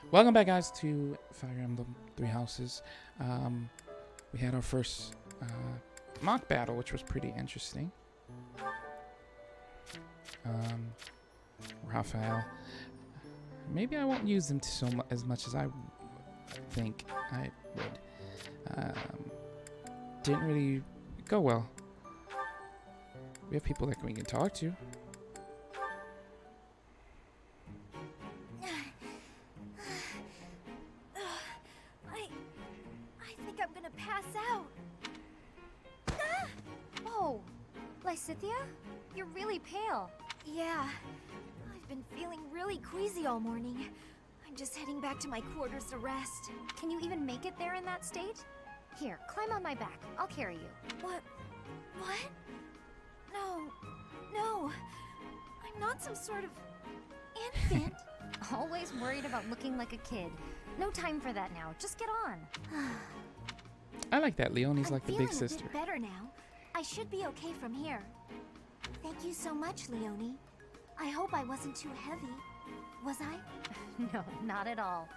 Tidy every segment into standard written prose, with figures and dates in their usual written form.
Welcome back, guys, to Fire Emblem Three Houses. We had our first mock battle, which was pretty interesting. Raphael. Maybe I won't use him as much as I think I would. Didn't really go well. We have people that we can talk to. I think I'm gonna pass out. Ah! Whoa, Lysithia, you're really pale. Yeah, I've been feeling really queasy all morning. I'm just heading back to my quarters to rest. Can you even make it there in that state? Here, climb on my back. I'll carry you. What? No. I'm not some sort of infant. Always worried about looking like a kid. No time for that now. Just get on. I like that. Leonie's like the big I'm sister. feeling a bit better now. I should be okay from here. Thank you so much, Leonie. I hope I wasn't too heavy. Was I? No, not at all.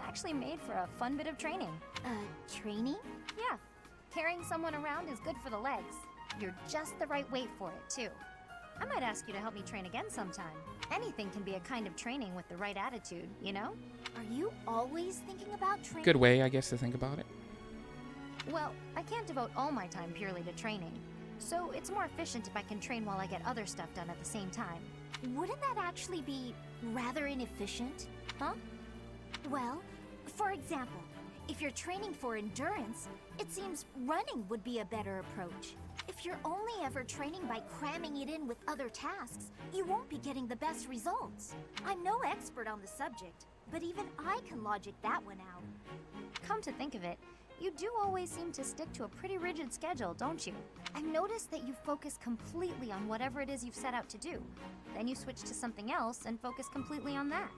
Actually made for a fun bit of training. Training? Yeah, carrying someone around is good for the legs. You're just the right weight for it, too. I might ask you to help me train again sometime. Anything can be a kind of training with the right attitude, you know? Are you always thinking about training? Good way, I guess, to think about it. Well, I can't devote all my time purely to training. So it's more efficient if I can train while I get other stuff done at the same time. Wouldn't that actually be rather inefficient? Huh? Well, for example, if you're training for endurance, it seems running would be a better approach. If you're only ever training by cramming it in with other tasks, you won't be getting the best results. I'm no expert on the subject, but even I can logic that one out. Come to think of it, you do always seem to stick to a pretty rigid schedule, don't you? I've noticed that you focus completely on whatever it is you've set out to do. Then you switch to something else and focus completely on that.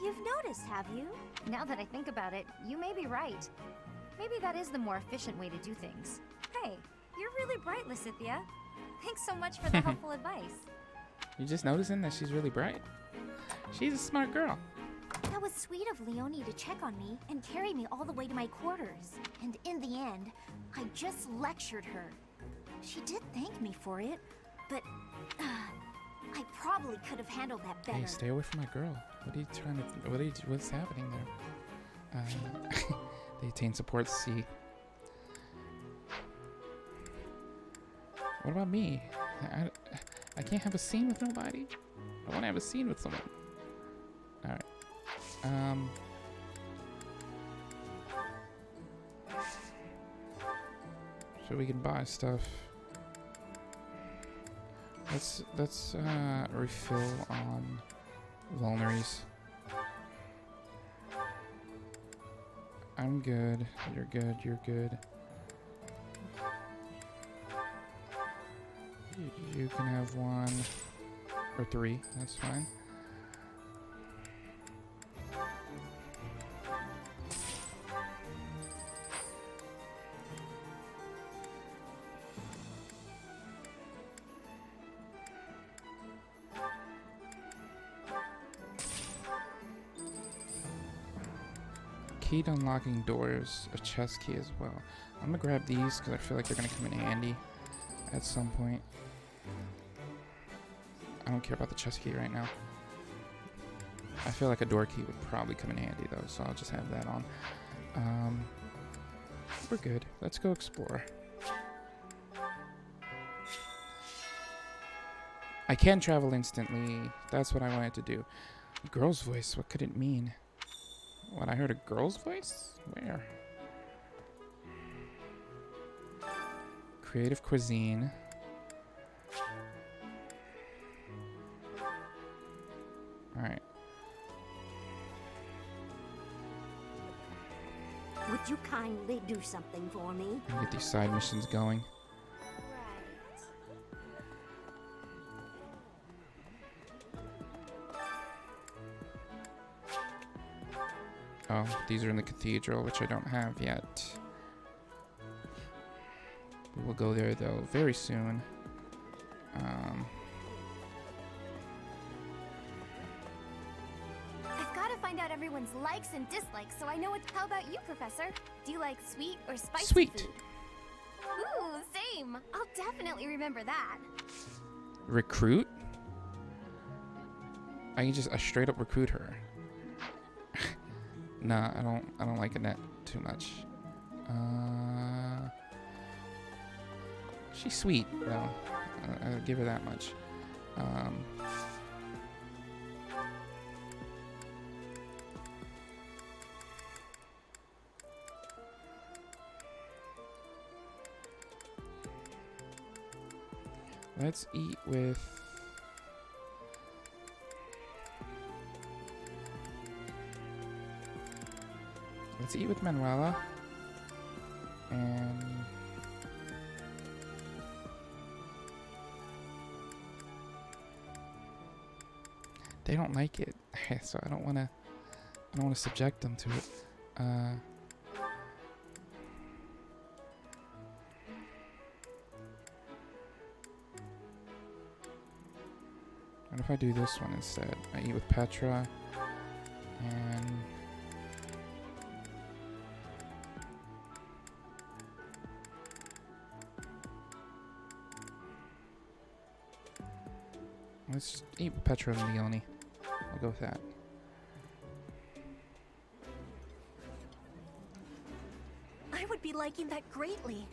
You've noticed, have you? Now that I think about it, you may be right. Maybe that is the more efficient way to do things. Hey, you're really bright, Lysithia. Thanks so much for the helpful advice. You just noticing that she's really bright? She's a smart girl. That was sweet of Leonie to check on me and carry me all the way to my quarters. And in the end, I just lectured her. She did thank me for it, but I probably could have handled that better. Hey, stay away from my girl. What are you trying to? What's happening there? They attain support C. What about me? I can't have a scene with nobody. I want to have a scene with someone. All right. So we can buy stuff. Let's refill on vulneries. I'm good. You're good. You're good. You can have 1 or 3. That's fine. Key to unlocking doors, a chest key as well. I'm gonna grab these because I feel like they're gonna come in handy at some point. I don't care about the chest key right now. I feel like a door key would probably come in handy though, so I'll just have that on. We're good. Let's go explore. I can travel instantly. That's what I wanted to do. Girl's voice, what could it mean? What, I heard a girl's voice? Where? Creative cuisine. Alright. Would you kindly do something for me? Get these side missions going. Oh, these are in the cathedral, which I don't have yet. We will go there, though, very soon. I've got to find out everyone's everyone's likes and dislikes, so I know what. How about you, Professor? Do you like sweet or spicy Sweet. food? Ooh, same. I'll definitely remember that. Recruit? I can just straight up recruit her. Nah, I don't like Annette too much. She's sweet though. I'll give her that much. Let's eat with. Let's eat with Manuela. And they don't like it, so I don't want to subject them to it. What if I do this one instead? I eat with Petra, and let's just eat with Petra and Leonie. I'll go with that. I would be liking that greatly.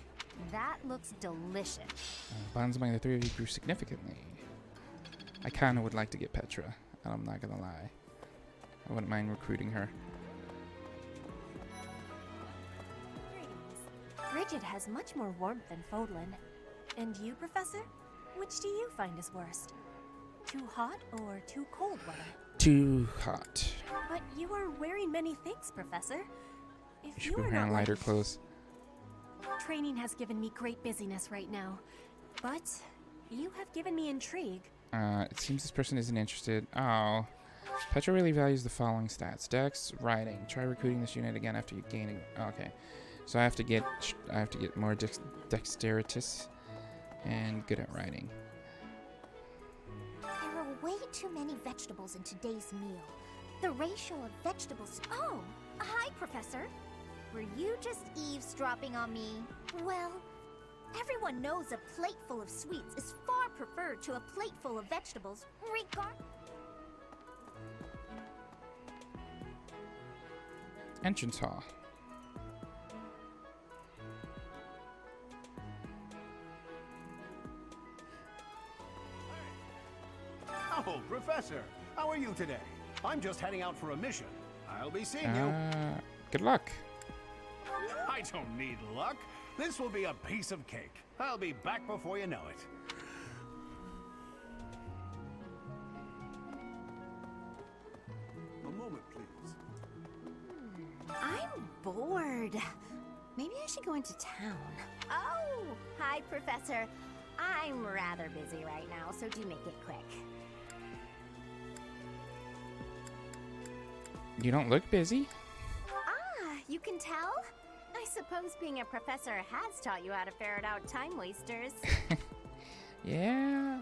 That looks delicious. Bonds among the three of you grew significantly. I kind of would like to get Petra, and I'm not gonna lie. I wouldn't mind recruiting her. Rigid has much more warmth than Fodlan. And you, Professor? Which do you find is worst? Too hot or too cold weather? Too hot. But you are wearing many things, Professor. You If should you be are wearing not lighter like... clothes. Training has given me great busyness right now. But you have given me intrigue. It seems this person isn't interested. Oh. Petra really values the following stats. Dex, riding. Try recruiting this unit again after you gaining. Okay. So I have to get more dexterous and good at riding. There are way too many vegetables in today's meal. The ratio of vegetables. Oh, hi, Professor. Were you just eavesdropping on me? Well, everyone knows a plate full of sweets is far preferred to a plate full of vegetables, Entrance hall. Oh, Professor, how are you today? I'm just heading out for a mission. I'll be seeing you. Good luck. I don't need luck. This will be a piece of cake. I'll be back before you know it. A moment, please. I'm bored. Maybe I should go into town. Oh, hi, Professor. I'm rather busy right now, so do make it quick. You don't look busy. Ah, you can tell? I suppose being a professor has taught you how to ferret out time wasters. Yeah.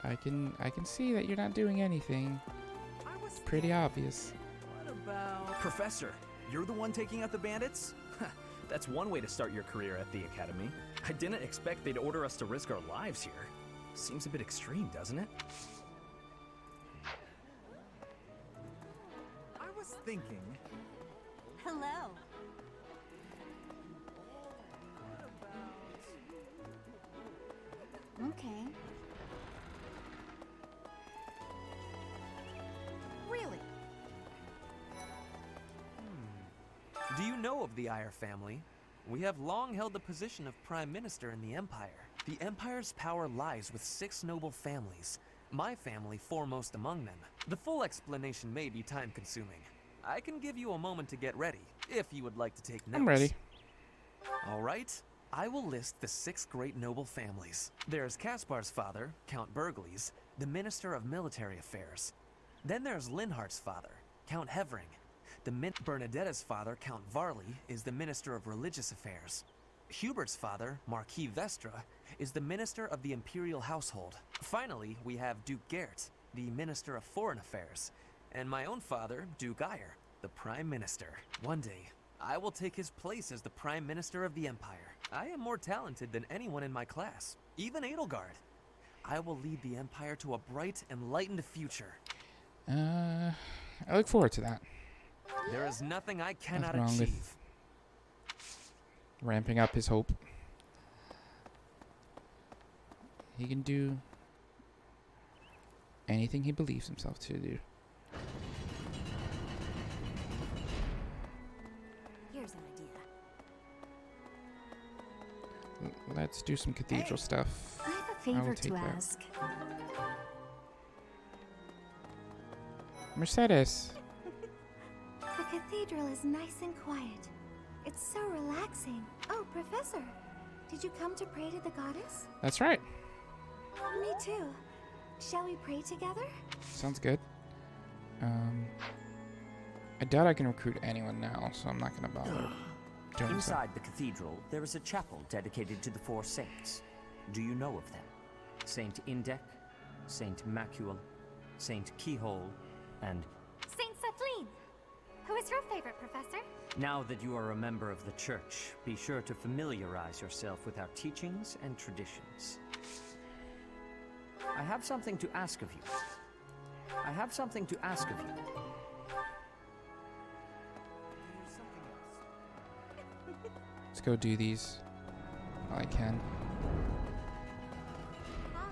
I can see that you're not doing anything. It's pretty obvious. What about... Professor, you're the one taking out the bandits? That's one way to start your career at the academy. I didn't expect they'd order us to risk our lives here. Seems a bit extreme, doesn't it? I was thinking... Hello. Okay. Really? Do you know of the Iyer family? We have long held the position of Prime Minister in the Empire. The Empire's power lies with 6 noble families, my family foremost among them. The full explanation may be time-consuming. I can give you a moment to get ready, if you would like to take notes. I'm ready. All right. I will list the 6 great noble families. There's Caspar's father, Count Bergles, the Minister of Military Affairs. Then there's Linhart's father, Count Hevering. Bernadetta's father, Count Varley, is the Minister of Religious Affairs. Hubert's father, Marquis Vestra, is the Minister of the Imperial Household. Finally, we have Duke Gert, the Minister of Foreign Affairs. And my own father, Duke Iyer. the Prime Minister. One day, I will take his place as the Prime Minister of the Empire. I am more talented than anyone in my class, even Edelgard. I will lead the Empire to a bright, enlightened future. I look forward to that. There is nothing I cannot wrong with- achieve. Ramping up his hope. He can do anything he believes himself to do. Here's an idea. Let's do some cathedral stuff. I have a I will favor take to that. ask. Mercedes. The cathedral is nice and quiet. It's so relaxing. Oh, Professor, did you come to pray to the goddess? That's right. Me too. Shall we pray together? Sounds good. I doubt I can recruit anyone now, so I'm not gonna bother doing so. Inside the cathedral, there is a chapel dedicated to the four saints. Do you know of them? Saint Indek, Saint Macule, Saint Keyhole, and... Saint Kathleen! Who is your favorite, Professor? Now that you are a member of the church, be sure to familiarize yourself with our teachings and traditions. I have something to ask of you. Let's go do these while I can. Hi.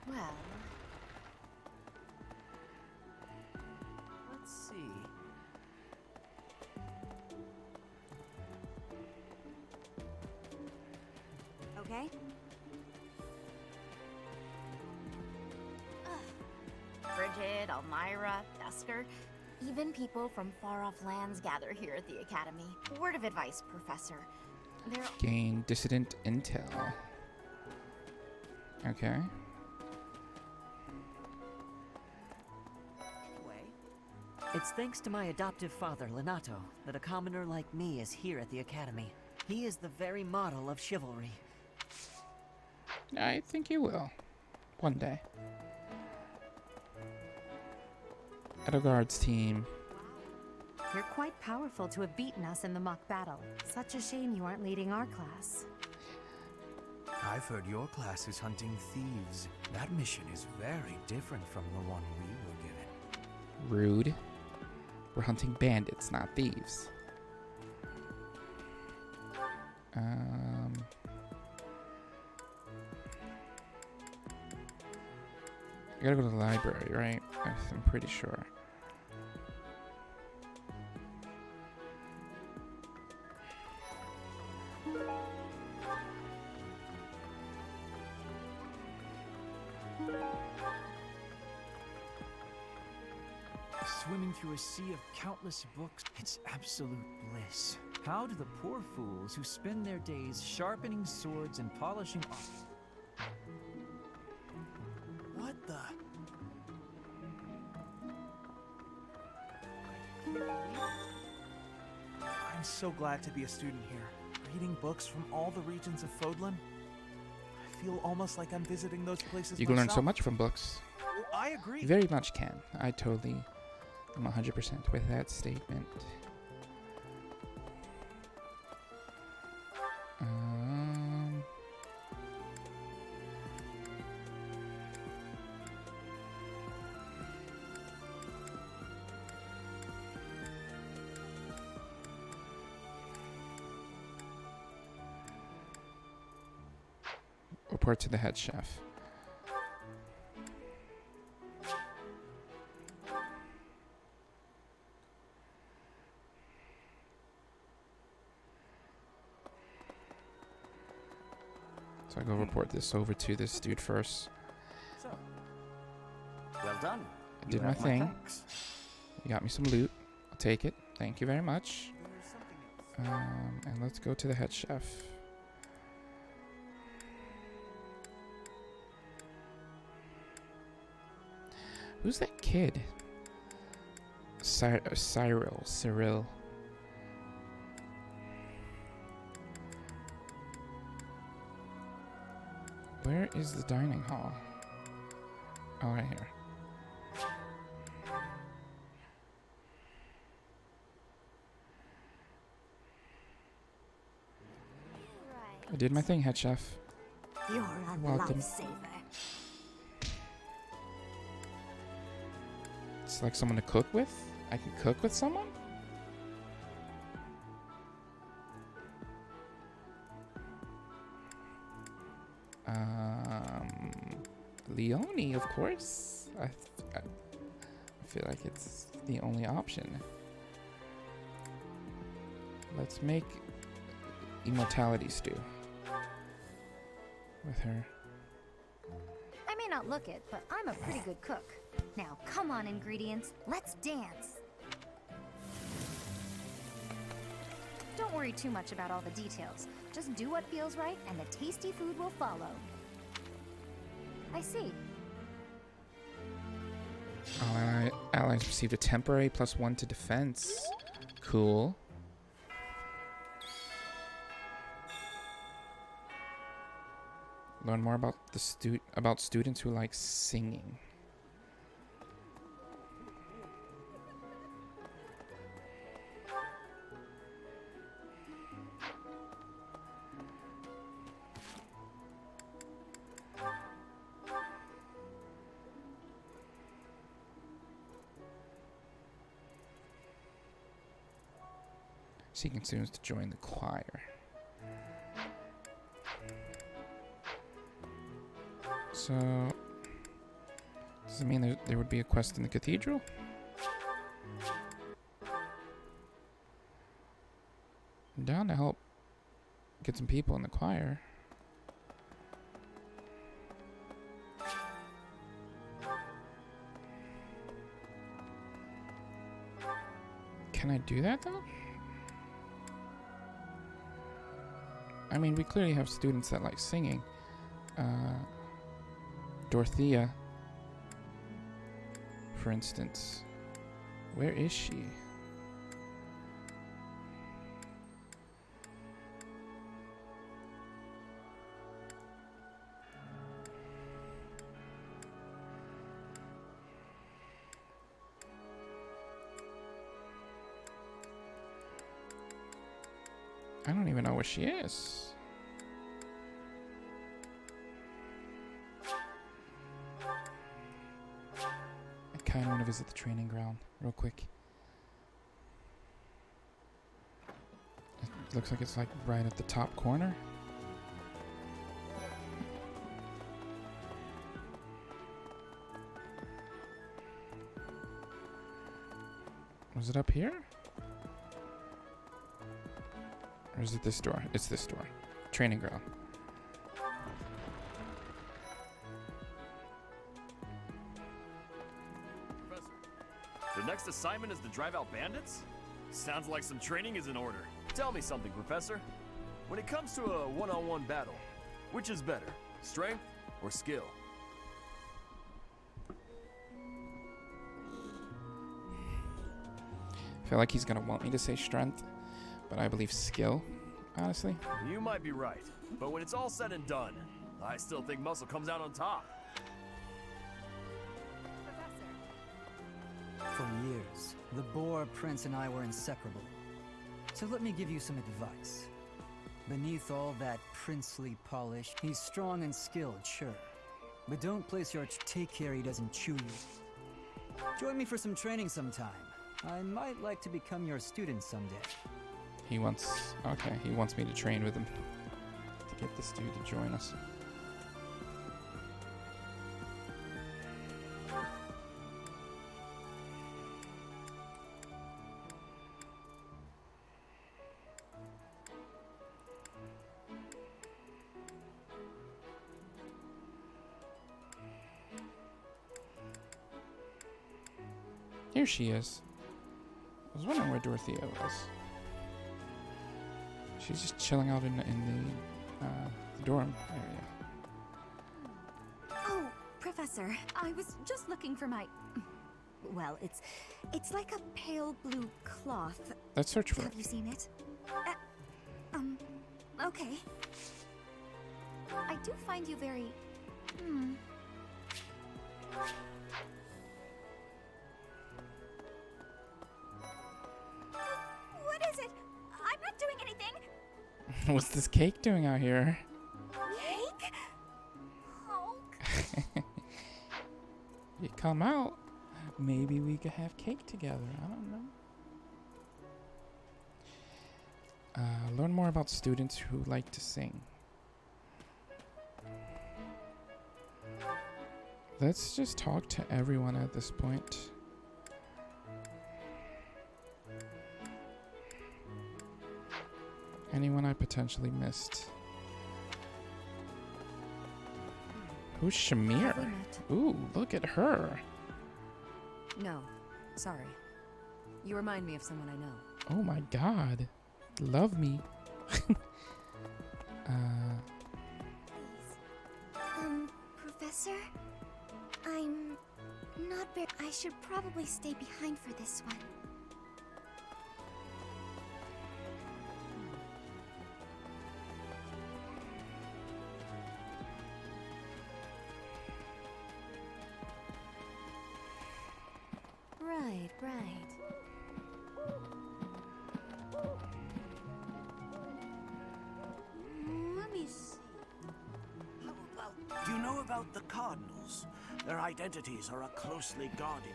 Well, let's see. Okay. Bridget, Elmira, Dusker. Even people from far-off lands gather here at the Academy. Word of advice, Professor. There Gain dissident intel. Okay. Anyway, It's thanks to my adoptive father, Lenato, that a commoner like me is here at the Academy. He is the very model of chivalry. I think you will. One day. Edelgard's team. You're quite powerful to have beaten us in the mock battle. Such a shame you aren't leading our class. I've heard your class is hunting thieves. That mission is very different from the one we were given. Rude. We're hunting bandits, not thieves. I gotta go to the library, right? I'm pretty sure. Swimming through a sea of countless books, it's absolute bliss. How do the poor fools who spend their days sharpening swords and polishing What the? I'm so glad to be a student here. Reading books from all the regions of Fodlan. I feel almost like I'm visiting those places You can learn so myself. much from books. I agree. You very much can. I totally am 100% with that statement. Report to the head chef. So I go report this over to this dude first. So, well done. I did You my have thing. thanks. You got me some loot. I'll take it. Thank you very much. And let's go to the head chef. Who's that kid? Cyril. Where is the dining hall? Oh, right here. I did my thing, head chef. You're a Welcome. lifesaver. It's like someone to cook with? I can cook with someone? Leonie, of course. I feel like it's the only option. Let's make immortality stew with her. I may not look it, but I'm a pretty good cook. Now, come on, ingredients. Let's dance. Don't worry too much about all the details. Just do what feels right, and the tasty food will follow. I see. Allies received a temporary +1 to defense. Cool. Learn more about the students who like singing. Seeking students to join the choir. So, does it mean there would be a quest in the cathedral? I'm down to help get some people in the choir. Can I do that though? I mean, we clearly have students that like singing. Dorothea, for instance. Where is she? I don't even know where she is. I kind of want to visit the training ground real quick. It looks like it's like right at the top corner. Was it up here? Or is it this door? It's this door. Training ground. Professor, the next assignment is to drive out bandits? Sounds like some training is in order. Tell me something, Professor. When it comes to a one-on-one battle, which is better, strength or skill? I feel like he's gonna want me to say strength, but I believe skill, honestly. You might be right, but when it's all said and done, I still think muscle comes out on top. For years, the Boar Prince and I were inseparable. So let me give you some advice. Beneath all that princely polish, he's strong and skilled, sure. But don't place your take care he doesn't chew you. Join me for some training sometime. I might like to become your student someday. He wants me to train with him. To get this dude to join us. Here she is. I was wondering where Dorothea was. She's just chilling out in the dorm area. Oh, Professor, I was just looking for my... Well, it's like a pale blue cloth. Let's search for it. Have you seen it? Okay. I do find you very What is it? I'm not doing anything. What's this cake doing out here? Cake? Oh, You come out. Maybe we could have cake together. I don't know. Learn more about students who like to sing. Let's just talk to everyone at this point. Anyone I potentially missed. Who's Shamir? Have we met? Ooh, look at her. No, sorry. You remind me of someone I know. Oh my god. Love me. Professor? I'm not very. I should probably stay behind for this one. Right, right. Let me see. Do you know about the Cardinals? Their identities are a closely guarded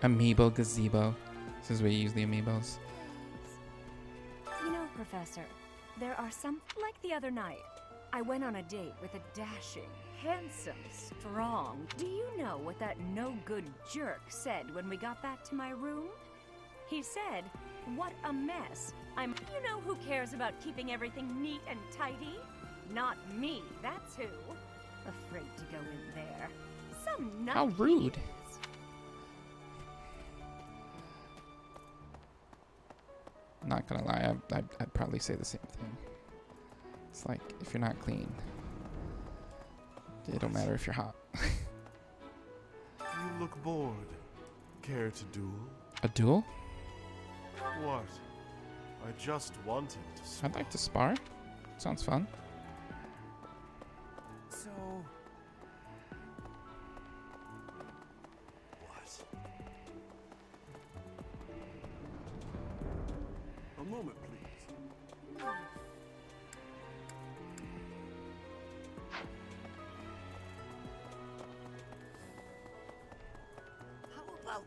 Amiibo gazebo. This is where you use the amiibos. You know, Professor, there are some... Like the other night, I went on a date with a dashing, handsome, strong... Do you know what that no-good jerk said when we got back to my room? He said, "What a mess. I'm... You know who cares about keeping everything neat and tidy? Not me, that's who. Afraid to go in there. Some nut. How rude. Not gonna lie, I'd probably say the same thing. It's like, if you're not clean, it don't matter if you're hot. You look bored. Care to duel? A duel? What? I just wanted to spar. I'd like to spar. Sounds fun. So... What? A moment, please. How about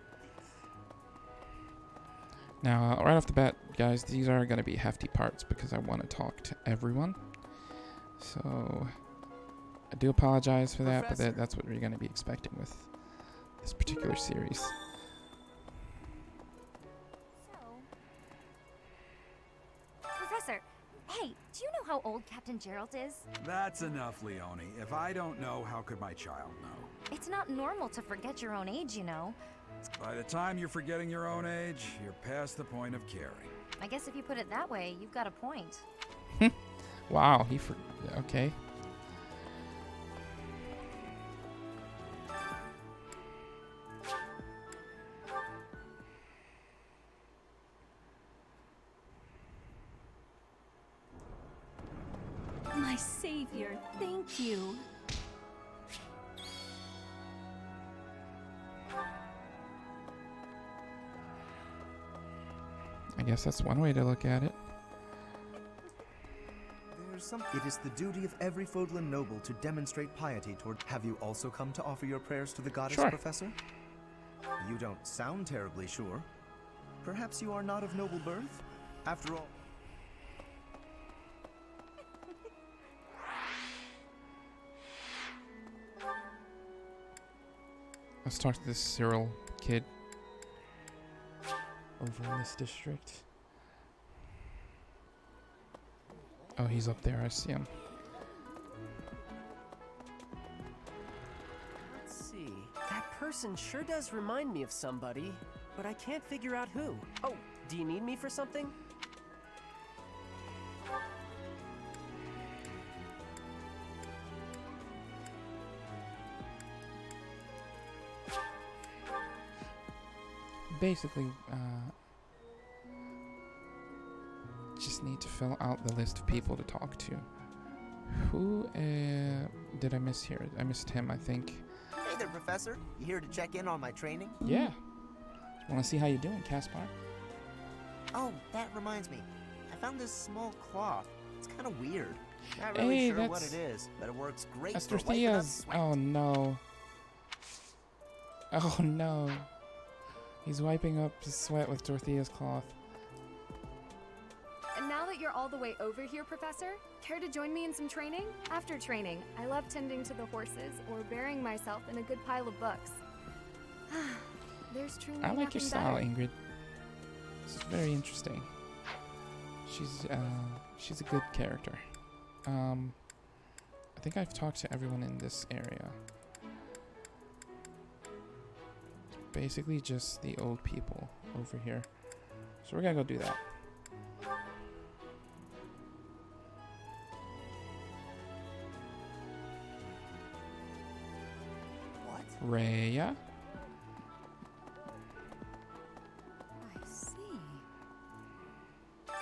Now, right off the bat, guys, these are going to be hefty parts because I want to talk to everyone. So, I do apologize for that, but that's what we're going to be expecting with this particular series. Professor, hey, do you know how old Captain Gerald is? That's enough, Leonie. If I don't know, how could my child know? It's not normal to forget your own age, you know. By the time you're forgetting your own age, you're past the point of caring. I guess if you put it that way, you've got a point. Wow, okay. My savior, thank you. I guess that's one way to look at it. It is the duty of every Fodlan noble to demonstrate piety toward... Have you also come to offer your prayers to the goddess, Sure. Professor? You don't sound terribly sure. Perhaps you are not of noble birth? After all... Let's talk to this Cyril kid over in this district. Oh, he's up there. I see him. Let's see. That person sure does remind me of somebody, but I can't figure out who. Oh, do you need me for something? Basically, just need to fill out the list of people to talk to. Who did I miss here? I missed him, I think. Hey there, Professor. You here to check in on my training? Yeah. Want to see how you're doing, Caspar? Oh, that reminds me. I found this small cloth. It's kind of weird. Not really sure what it is, but it works great That's for wiping up Tortillas. sweat. Oh no. Oh no. He's wiping up his sweat with Tortillas cloth. And now that you're all the way over here, Professor, care to join me in some training? After training, I love tending to the horses or burying myself in a good pile of books. There's truly I like your nothing style, better. Ingrid. This is very interesting. She's a good character. I think I've talked to everyone in this area. It's basically just the old people over here. So we're gonna go do that. What? Rhea? I see.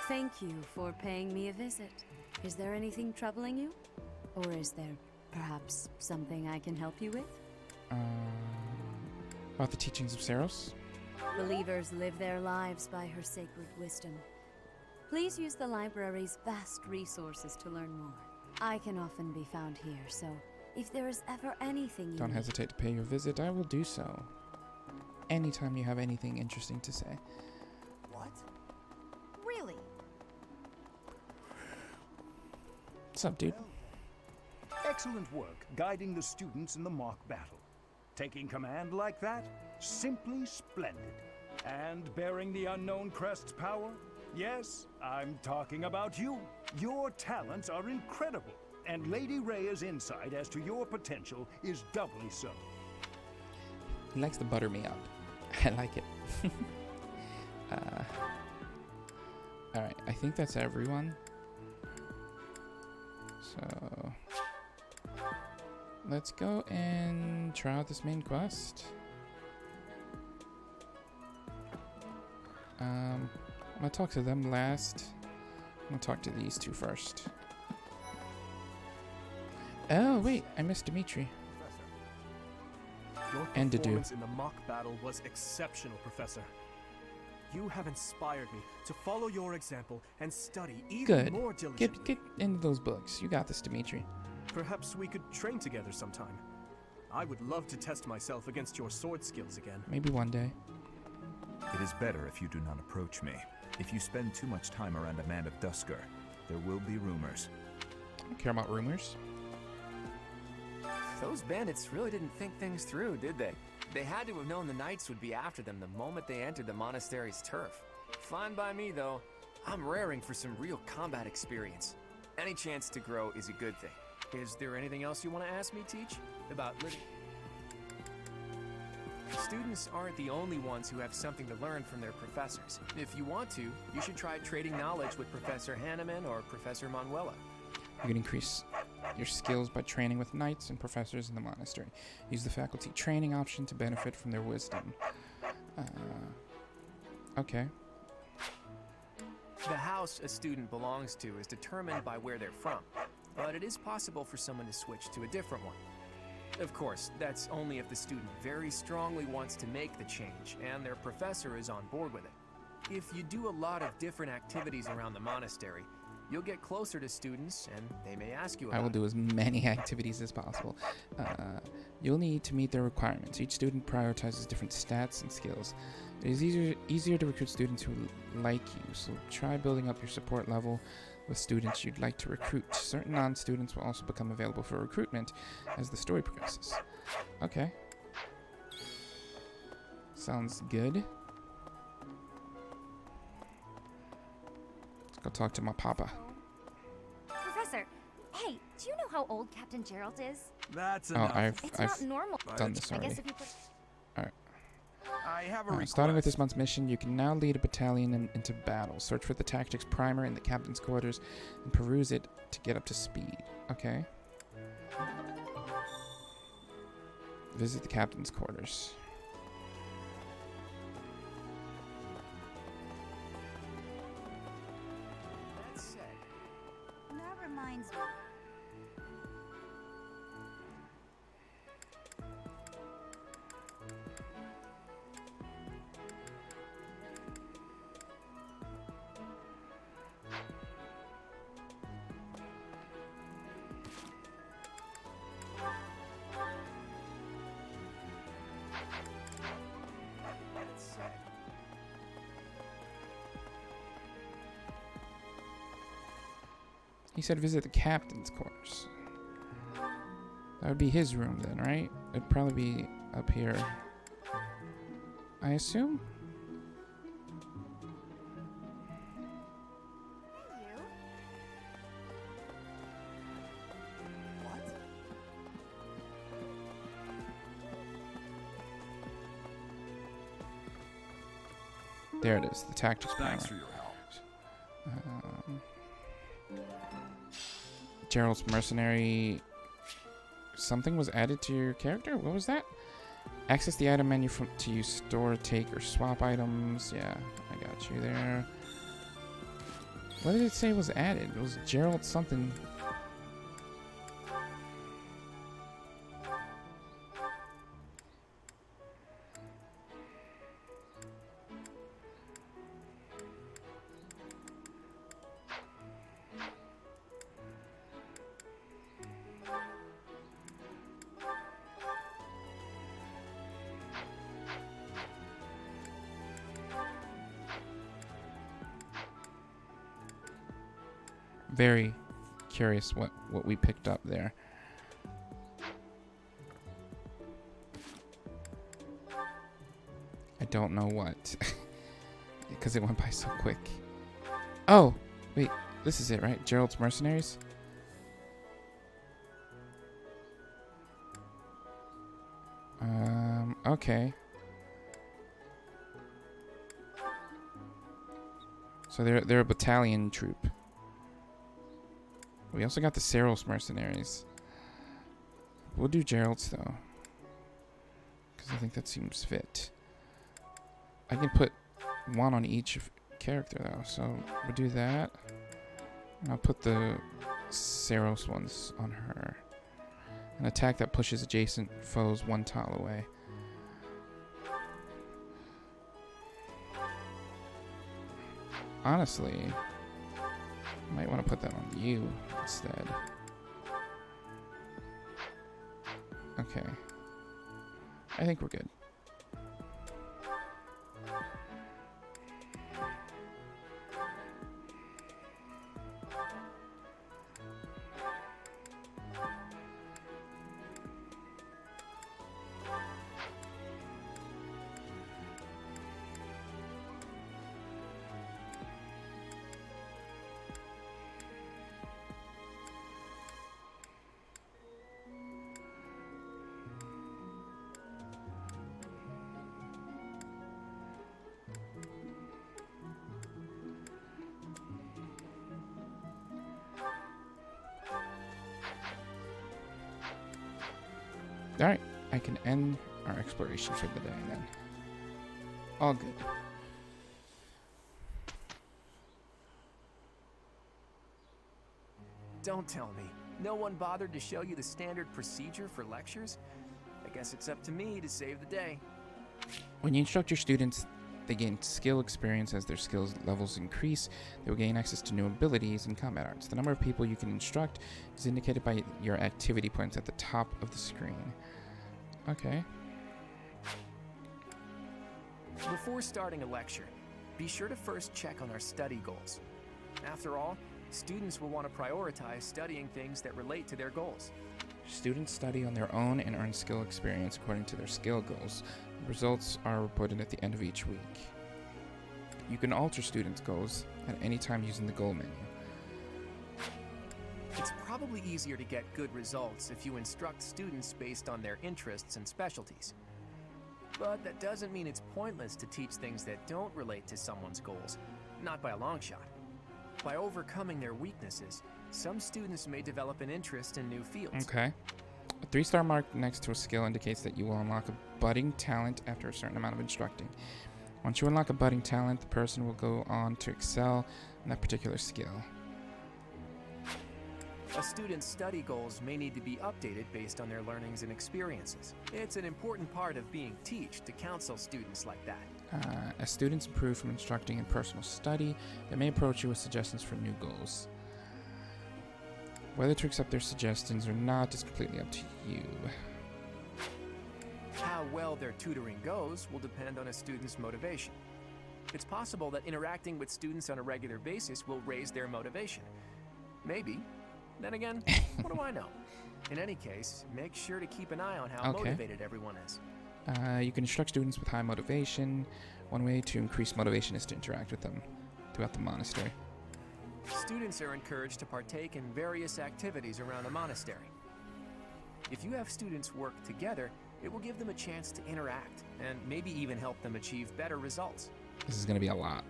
Thank you for paying me a visit. Is there anything troubling you? Or is there perhaps something I can help you with? About the teachings of Saros? Believers live their lives by her sacred wisdom. Please use the library's vast resources to learn more. I can often be found here, so if there is ever anything you Don't need- hesitate to pay your visit. I will do so. Anytime you have anything interesting to say. What? Really? What's up, dude? Excellent work guiding the students in the mock battle. Taking command like that? Simply splendid. And bearing the unknown crest's power? Yes, I'm talking about you. Your talents are incredible, and Lady Rhea's insight as to your potential is doubly so. He likes to butter me up. I like it. Alright, I think that's everyone. So let's go and try out this main quest. I'm gonna talk to them last. I'm gonna talk to these two first. Oh wait, I missed Dimitri. Your And Dedue. performance in the mock battle was exceptional, Professor. You have inspired me to follow your example and study even Good. more diligently. Get into those books. You got this, Dimitri. Perhaps we could train together sometime. I would love to test myself against your sword skills again. Maybe one day. It is better if you do not approach me. If you spend too much time around a man of Dusker, there will be rumors. I don't care about rumors. Those bandits really didn't think things through, did they? They had to have known the knights would be after them the moment they entered the monastery's turf. Fine by me, though. I'm raring for some real combat experience. Any chance to grow is a good thing. Is there anything else you want to ask me, Teach? About living? Students aren't the only ones who have something to learn from their professors. If you want to, you should try trading knowledge with Professor Hanneman or Professor Manuela. You can increase your skills by training with knights and professors in the monastery. Use the faculty training option to benefit from their wisdom. Okay. The house a student belongs to is determined by where they're from, but it is possible for someone to switch to a different one. Of course, that's only if the student very strongly wants to make the change and their professor is on board with it. If you do a lot of different activities around the monastery, you'll get closer to students and they may ask you about I will do as many activities as possible. You'll need to meet their requirements. Each student prioritizes different stats and skills. It is easier to recruit students who like you, so try building up your support level with students you'd like to recruit. Certain non-students will also become available for recruitment as the story progresses. Okay. Sounds good. Let's go talk to my papa. Professor, hey, do you know how old Captain Gerald is? That's Oh, enough. It's I've not normal. done this I already. guess if you put... Alright. I have a request. Starting with this month's mission, you can now lead a battalion into battle. Search for the tactics primer in the captain's quarters and peruse it to get up to speed. Okay. Visit the captain's quarters. That said, reminds me. He said visit the captain's quarters. That would be his room then, right? It'd probably be up here. I assume? There it is, the tactics primer. Thanks for your help. Gerald's mercenary. Something was added to your character? What was that? Access the item menu to use store, take, or swap items. Yeah, I got you there. What did it say was added? It was Gerald something. Very curious what we picked up there. I don't know what. Because it went by so quick. Oh! Wait, this is it, right? Gerald's Mercenaries? Okay. So they're a battalion troop. We also got the Saros Mercenaries. We'll do Gerald's though, because I think that seems fit. I can put one on each character though, so we'll do that. And I'll put the Saros ones on her. An attack that pushes adjacent foes 1 tile away. Honestly, I might want to put that on you instead. Okay. I think we're good. Alright, I can end our exploration for the day then. All good. Don't tell me. No one bothered to show you the standard procedure for lectures? I guess it's up to me to save the day. When you instruct your students, they gain skill experience. As their skills levels increase, they will gain access to new abilities and combat arts. The number of people you can instruct is indicated by your activity points at the top of the screen. Okay. Before starting a lecture, be sure to first check on our study goals. After all, students will want to prioritize studying things that relate to their goals. Students study on their own and earn skill experience according to their skill goals. Results are reported at the end of each week. You can alter students' goals at any time using the goal menu. It's probably easier to get good results if you instruct students based on their interests and specialties. But that doesn't mean it's pointless to teach things that don't relate to someone's goals, not by a long shot. By overcoming their weaknesses, some students may develop an interest in new fields. Okay. A 3-star mark next to a skill indicates that you will unlock a budding talent after a certain amount of instructing. Once you unlock a budding talent, the person will go on to excel in that particular skill. A student's study goals may need to be updated based on their learnings and experiences. It's an important part of being teach to counsel students like that. As students improve from instructing in personal study, they may approach you with suggestions for new goals. Whether to accept their suggestions or not is completely up to you. How well their tutoring goes will depend on a student's motivation. It's possible that interacting with students on a regular basis will raise their motivation. Maybe. Then again, what do I know? In any case, make sure to keep an eye on how motivated everyone is. You can instruct students with high motivation. One way to increase motivation is to interact with them throughout the monastery. Students are encouraged to partake in various activities around a monastery. If you have students work together, it will give them a chance to interact and maybe even help them achieve better results. This is going to be a lot.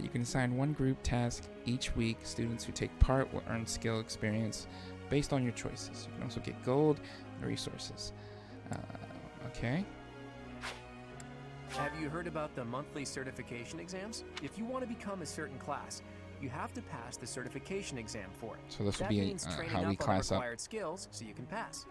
You can assign one group task each week. Students who take part will earn skill experience based on your choices. You can also get gold and resources. Okay. Have you heard about the monthly certification exams? If you want to become a certain class, you have to pass the certification exam for it. So this will that be means training how we up on class up. required skills so you can pass.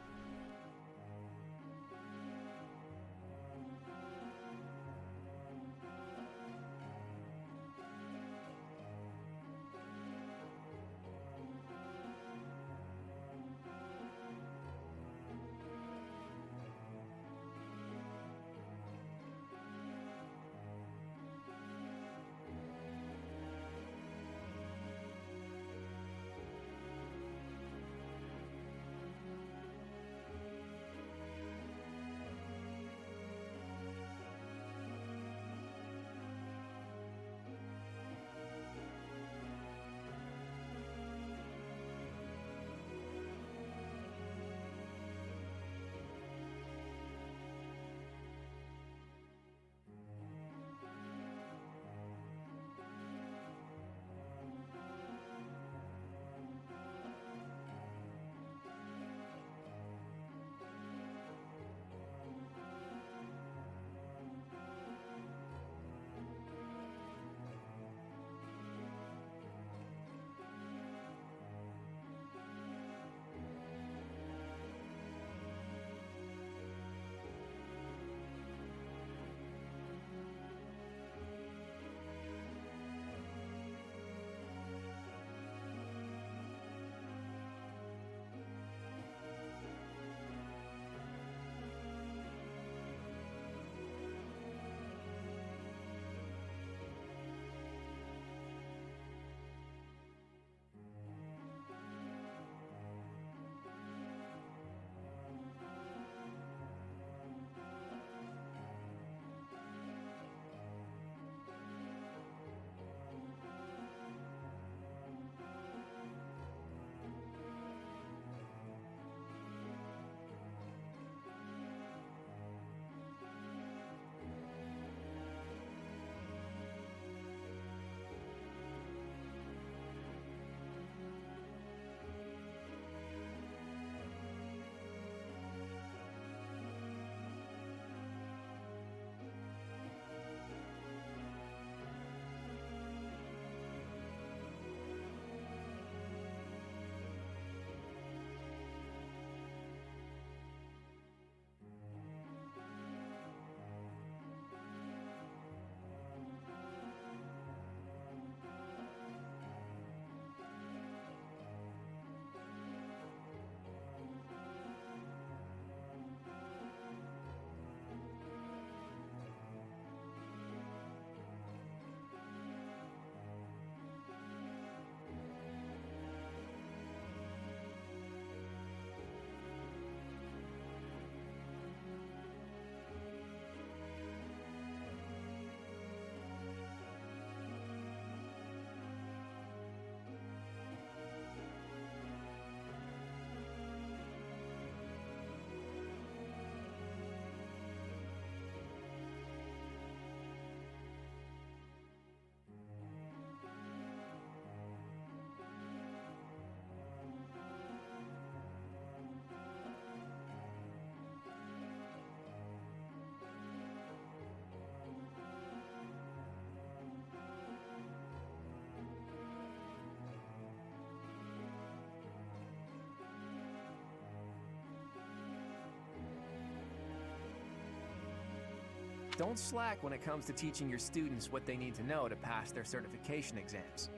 Don't slack when it comes to teaching your students what they need to know to pass their certification exams.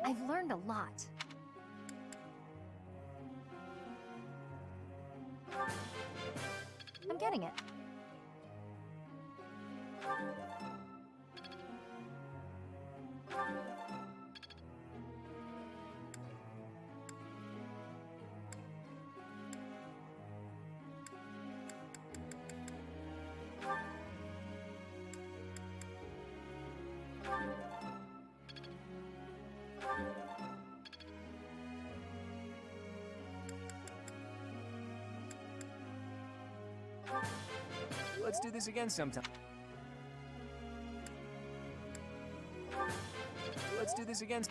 I've learned a lot. I'm getting it. Let's do this again sometime. Let's do this again.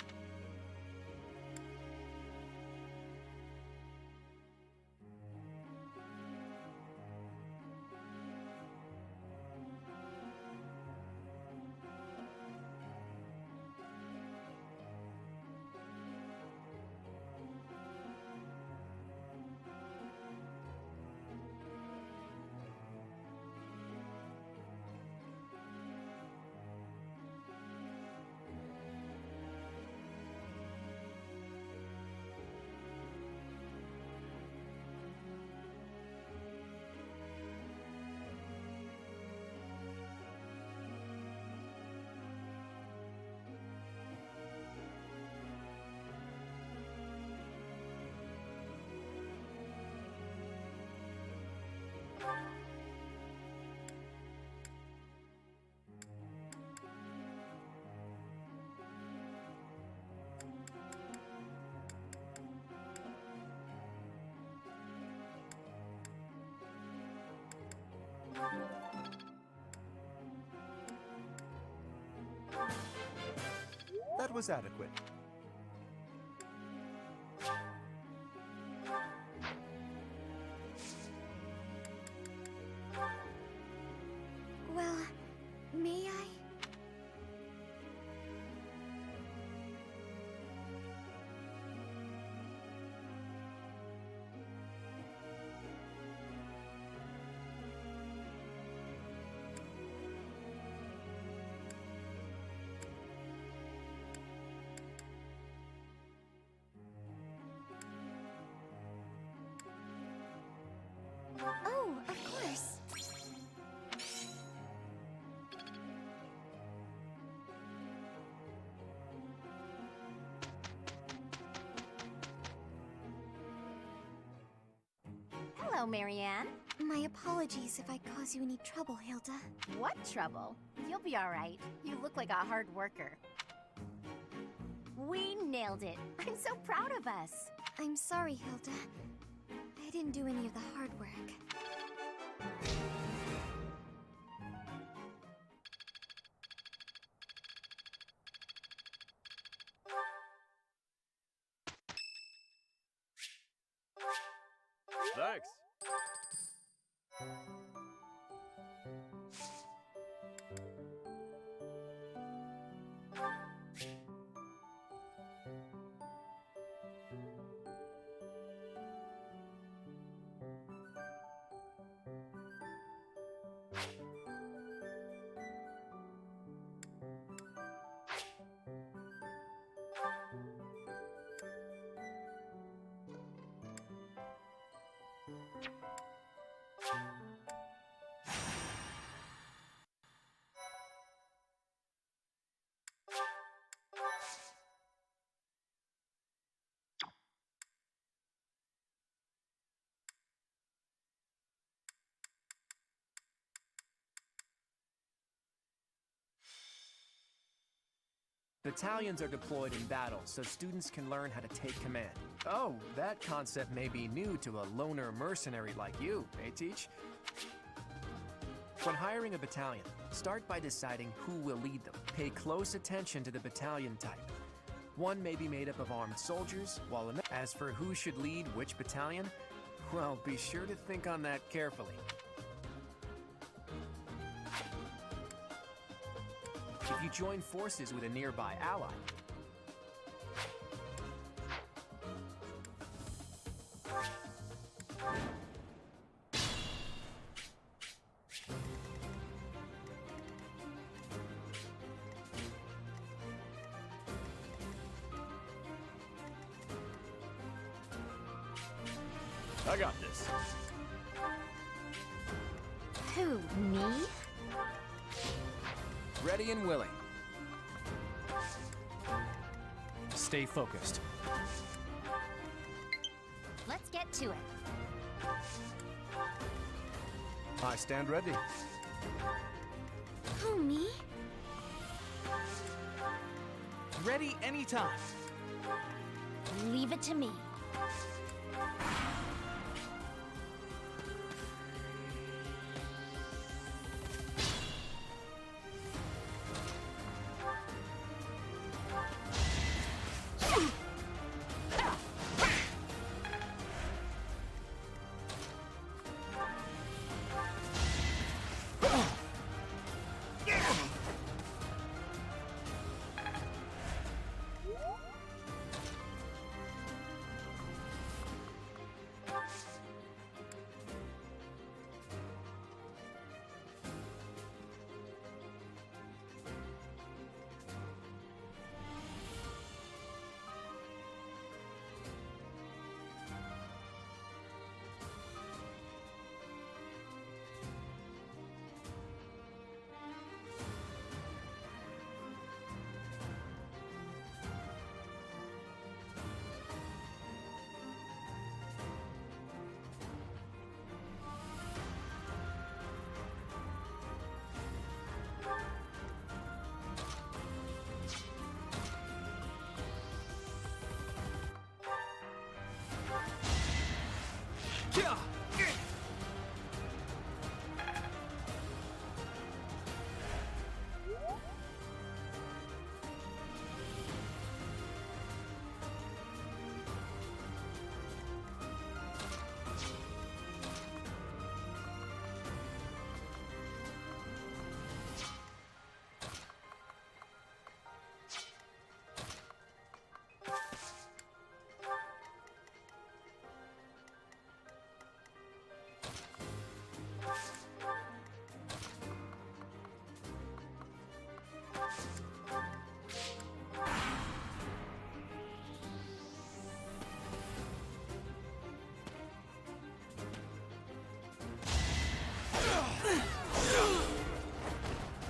That was adequate. Well, may I? Oh, of course. Hello, Marianne. My apologies if I cause you any trouble, Hilda. What trouble? You'll be all right. You look like a hard worker. We nailed it. I'm so proud of us. I'm sorry, Hilda. I didn't do any of the hard work. Thanks. Battalions are deployed in battle so students can learn how to take command. Oh, that concept may be new to a loner mercenary like you, eh, Teach? When hiring a battalion, start by deciding who will lead them. Pay close attention to the battalion type. One may be made up of armed soldiers, while as for who should lead which battalion, well, be sure to think on that carefully. If you join forces with a nearby ally, I got this. Who, me? ready and willing. Stay focused. Let's get to it. I stand ready. Who, me? Ready anytime. Leave it to me.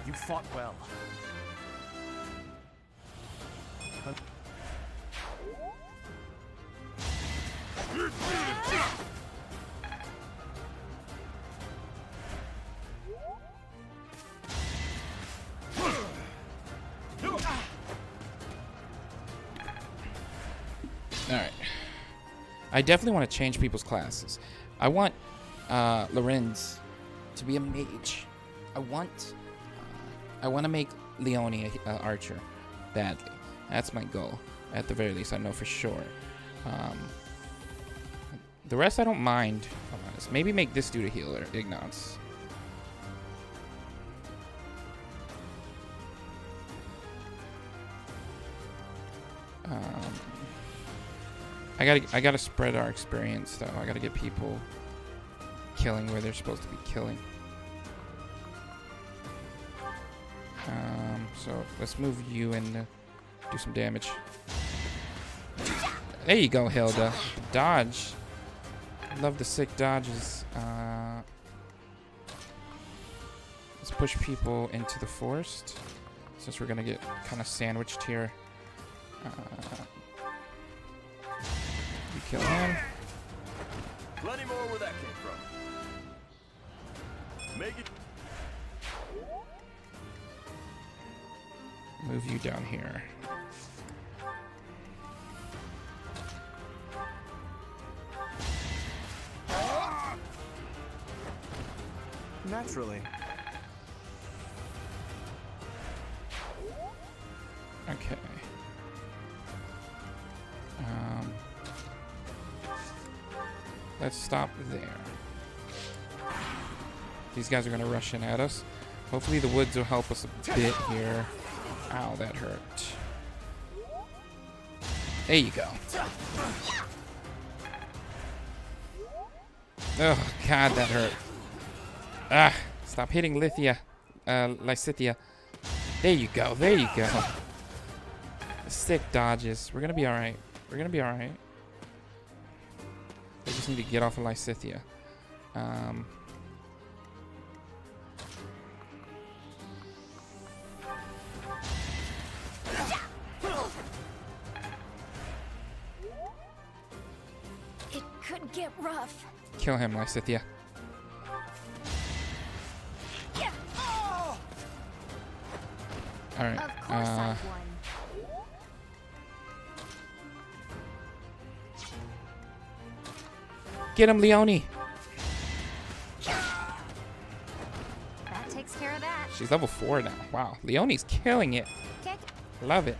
You fought well. Alright. I definitely want to change people's classes. I want Lorenz to be a mage. I want to make Leonie a archer badly. That's my goal. At the very least, I know for sure. The rest I don't mind, if I'm honest. Maybe make this dude a healer, Ignatz. I gotta spread our experience though. I gotta get people killing where they're supposed to be killing. So let's move you in to do some damage. There you go, Hilda. Dodge. Love the sick dodges. Let's push people into the forest, since we're gonna get kind of sandwiched here. You kill him. Plenty more where that came from. Make it. Move you down here. Naturally. Okay. Let's stop there. These guys are gonna rush in at us. Hopefully the woods will help us a bit here. Ow, that hurt. There you go. Oh, God, that hurt. Ah, stop hitting Lysithea. There you go, there you go. Stick dodges. We're gonna be alright. We're gonna be alright. We just need to get off of Lysithea. It could get rough. Kill him, Lysithea. Alright. Of course I won. Get him, Leone. That takes care of that. She's level 4 now. Wow. Leonie's killing it. Kick. Love it.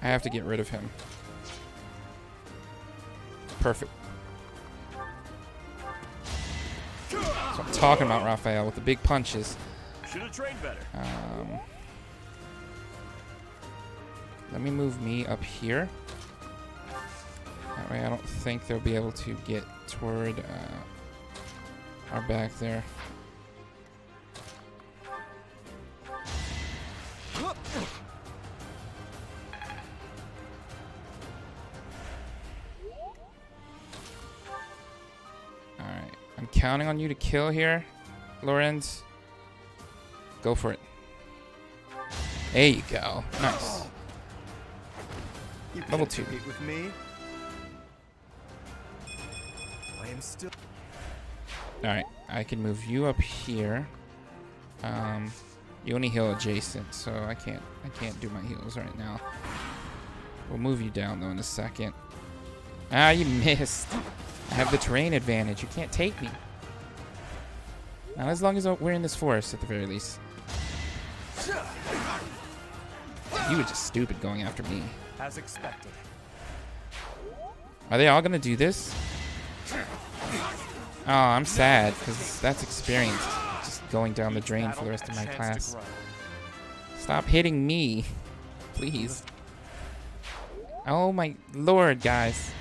I have to get rid of him. Perfect. That's what I'm talking about, Raphael, with the big punches. Should have trained better. Let me move me up here. That way I don't think they'll be able to get toward our back there. Alright, I'm counting on you to kill here, Lorenz. Go for it. There you go. Nice. You Level 2. compete with me. I am still. Alright, I can move you up here. You only heal adjacent, so I can't do my heals right now. We'll move you down though in a second. Ah, you missed. I have the terrain advantage. You can't take me. Not as long as we're in this forest at the very least. You were just stupid going after me. As expected. Are they all gonna do this? Oh, I'm sad because that's experience. Just going down the drain for the rest of my class. Stop hitting me, please. Oh my lord, guys.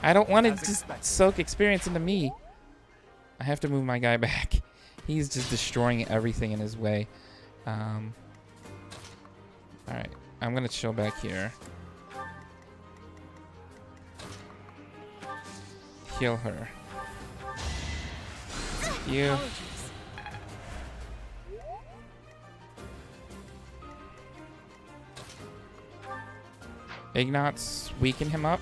I don't want to just soak experience into me. I have to move my guy back. He's just destroying everything in his way. Alright, I'm gonna chill back here. Heal her. You. Ignatz, weaken him up.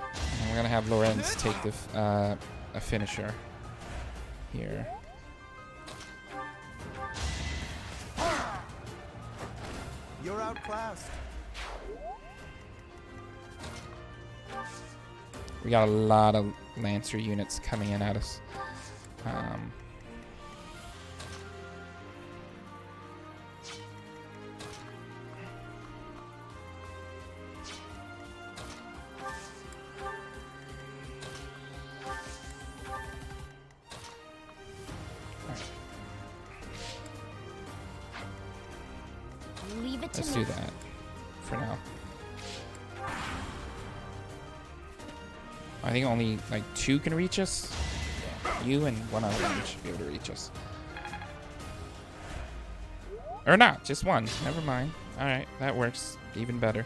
And we're gonna have Lorenz take the a finisher here. You're outclassed. We got a lot of Lancer units coming in at us. Leave it to Let's me. do that for now. I think only like 2 can reach us. You and one other one should be able to reach us. Or not, just one. Never mind. Alright, that works even better.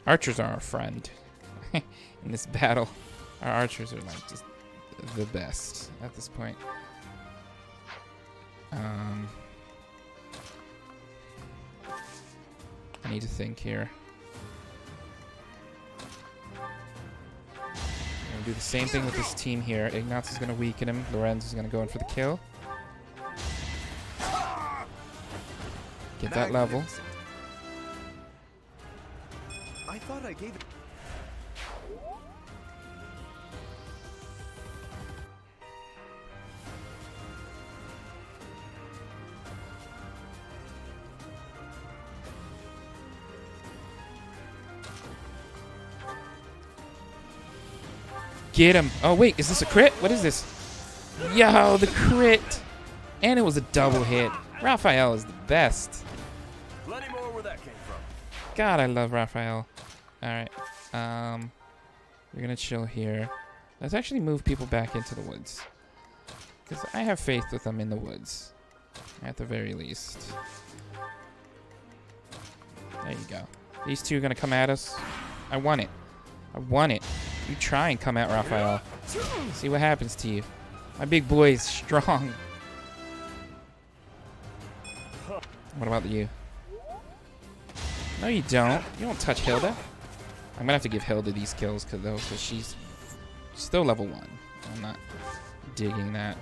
Archers are our friend in this battle. Our archers are like just the best at this point. I need to think here. I'm gonna do the same thing with this team here. Ignatz is gonna weaken him. Lorenz is gonna go in for the kill. Get that level. I thought I gave it. Get him. Oh, wait. Is this a crit? What is this? Yo, the crit. And it was a double hit. Raphael is the best. Plenty more where that came from. God, I love Raphael. Alright. We're going to chill here. Let's actually move people back into the woods. Because I have faith with them in the woods. At the very least. There you go. These two are going to come at us. I want it. I want it. You try and come at Raphael. See what happens to you. My big boy is strong. What about you? No, you don't. You don't touch Hilda. I'm gonna have to give Hilda these kills because she's still level 1. I'm not digging that.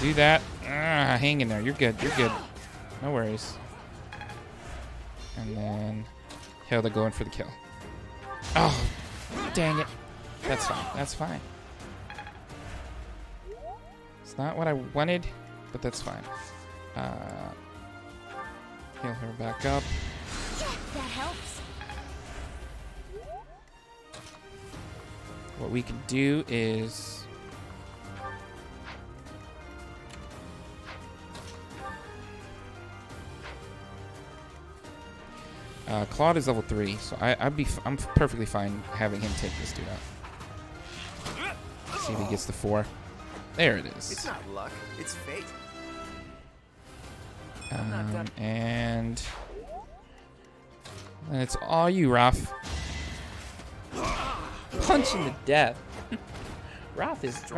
Do that. Hang in there. You're good. You're good. No worries. And then Hilda going for the kill. Oh, dang it. That's fine. That's fine. It's not what I wanted, but that's fine. Heal her back up. That helps. What we can do is... Claude is level 3, so I'm perfectly fine having him take this dude out. See if he gets the 4. There it is. It's not luck, it's fate. And it's all you, Raph. Punch in the death. Raphael is the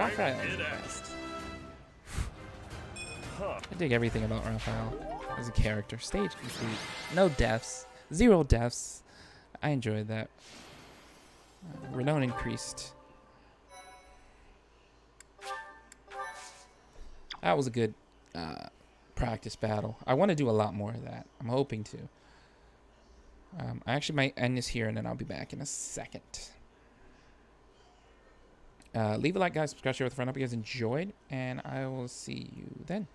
best. I dig everything about Raphael as a character. Stage complete. No deaths. 0 deaths. I enjoyed that. Renown increased. That was a good practice battle. I want to do a lot more of that. I'm hoping to. I actually might end this here and then I'll be back in a second. Leave a like, guys. Subscribe, share with a friend. Hope you guys enjoyed, and I will see you then.